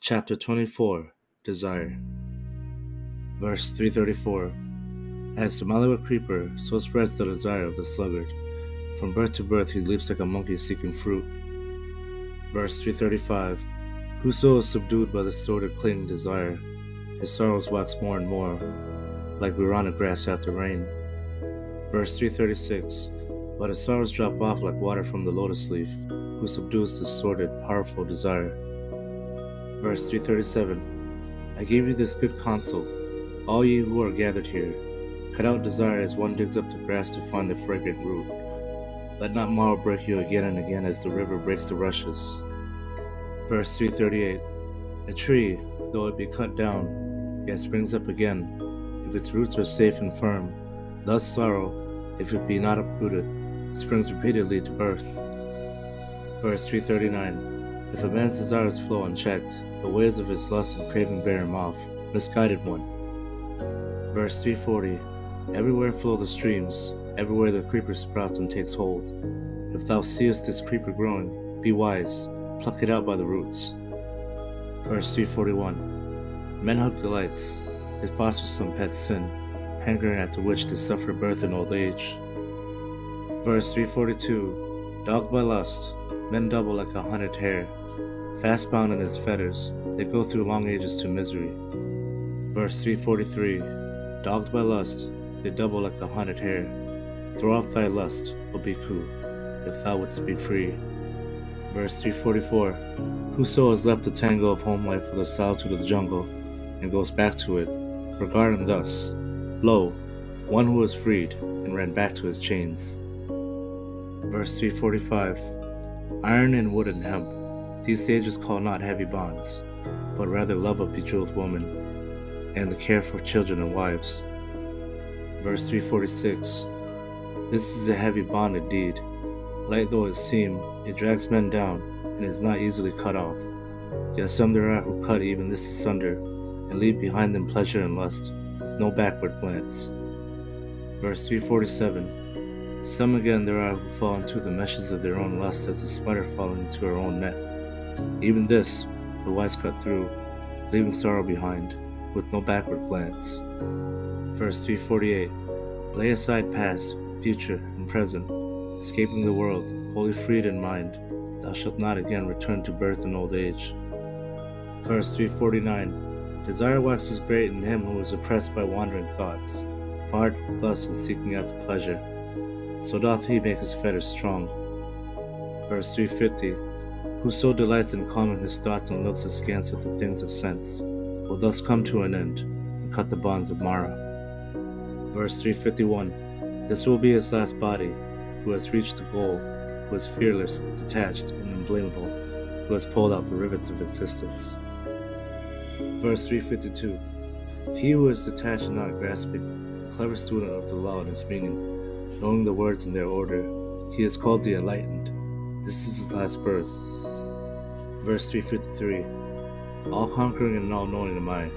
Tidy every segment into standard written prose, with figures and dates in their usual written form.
Chapter 24, Desire. Verse 334. As the malleable creeper, so spreads the desire of the sluggard. From birth to birth he leaps like a monkey seeking fruit. Verse 335. Whoso is subdued by the sordid clinging desire, his sorrows wax more and more, like Birana grass after rain. Verse 336. But his sorrows drop off like water from the lotus leaf, who subdues the sordid, powerful desire. Verse 337. I give you this good counsel, all ye who are gathered here. Cut out desire as one digs up the grass to find the fragrant root. Let not marrow break you again and again as the river breaks the rushes. Verse 338. A tree, though it be cut down, yet springs up again, if its roots are safe and firm. Thus sorrow, if it be not uprooted, springs repeatedly to birth. Verse 339. If a man's desires flow unchecked, the waves of his lust and craving bear him off, misguided one. Verse 340. Everywhere flow the streams, everywhere the creeper sprouts and takes hold. If thou seest this creeper growing, be wise, pluck it out by the roots. Verse 341. Men hug delights, they foster some pet sin, hankering after which they suffer birth and old age. Verse 342. Dogged by lust, men double like a hunted hare. Fast bound in his fetters, they go through long ages to misery. Verse 343. Dogged by lust, they double like a hunted hare. Throw off thy lust, O bhikkhu, if thou wouldst be free. Verse 344. Whoso has left the tangle of home life for the solitude of the jungle, and goes back to it, regard him thus. Lo, one who was freed, and ran back to his chains. Verse 345. Iron and wood and hemp, these sages call not heavy bonds, but rather love of betrothed woman, and the care for children and wives. Verse 346. This is a heavy bond indeed. Light though it seem, it drags men down, and is not easily cut off. Yet some there are who cut even this asunder, and leave behind them pleasure and lust, with no backward glance. Verse 347. Some again there are who fall into the meshes of their own lust as a spider falling into her own net. Even this, the wise cut through, leaving sorrow behind, with no backward glance. Verse 348. Lay aside past, future, and present, escaping the world, wholly freed in mind, thou shalt not again return to birth and old age. Verse 349. Desire waxes great in him who is oppressed by wandering thoughts, fired with lust and seeking after pleasure. So doth he make his fetters strong. Verse 350. Whoso delights in calming his thoughts and looks askance at the things of sense, will thus come to an end, and cut the bonds of Mara. Verse 351. This will be his last body, who has reached the goal, who is fearless, detached, and unblameable, who has pulled out the rivets of existence. Verse 352. He who is detached and not grasping, a clever student of the law and its meaning, knowing the words in their order, he is called the enlightened. This is his last birth. Verse 353. All-conquering and all-knowing am I,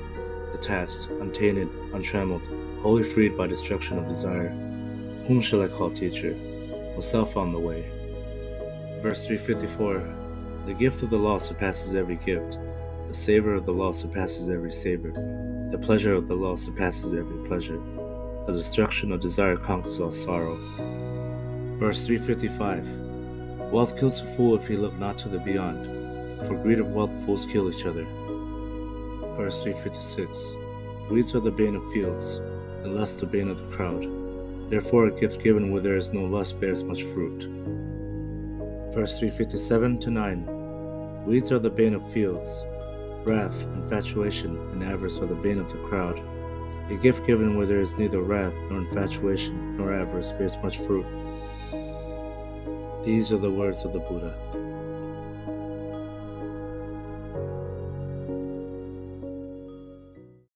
detached, untainted, untrammeled, wholly freed by destruction of desire. Whom shall I call teacher? Myself on the way. Verse 354. The gift of the law surpasses every gift. The savor of the law surpasses every savor. The pleasure of the law surpasses every pleasure. The destruction of desire conquers all sorrow. Verse 355. Wealth kills a fool if he look not to the beyond. For greed of wealth fools kill each other. Verse 356. Weeds are the bane of fields, and lust the bane of the crowd. Therefore a gift given where there is no lust bears much fruit. Verse 357-9. Weeds are the bane of fields. Wrath, infatuation, and avarice are the bane of the crowd. A gift given where there is neither wrath, nor infatuation, nor avarice bears much fruit. These are the words of the Buddha.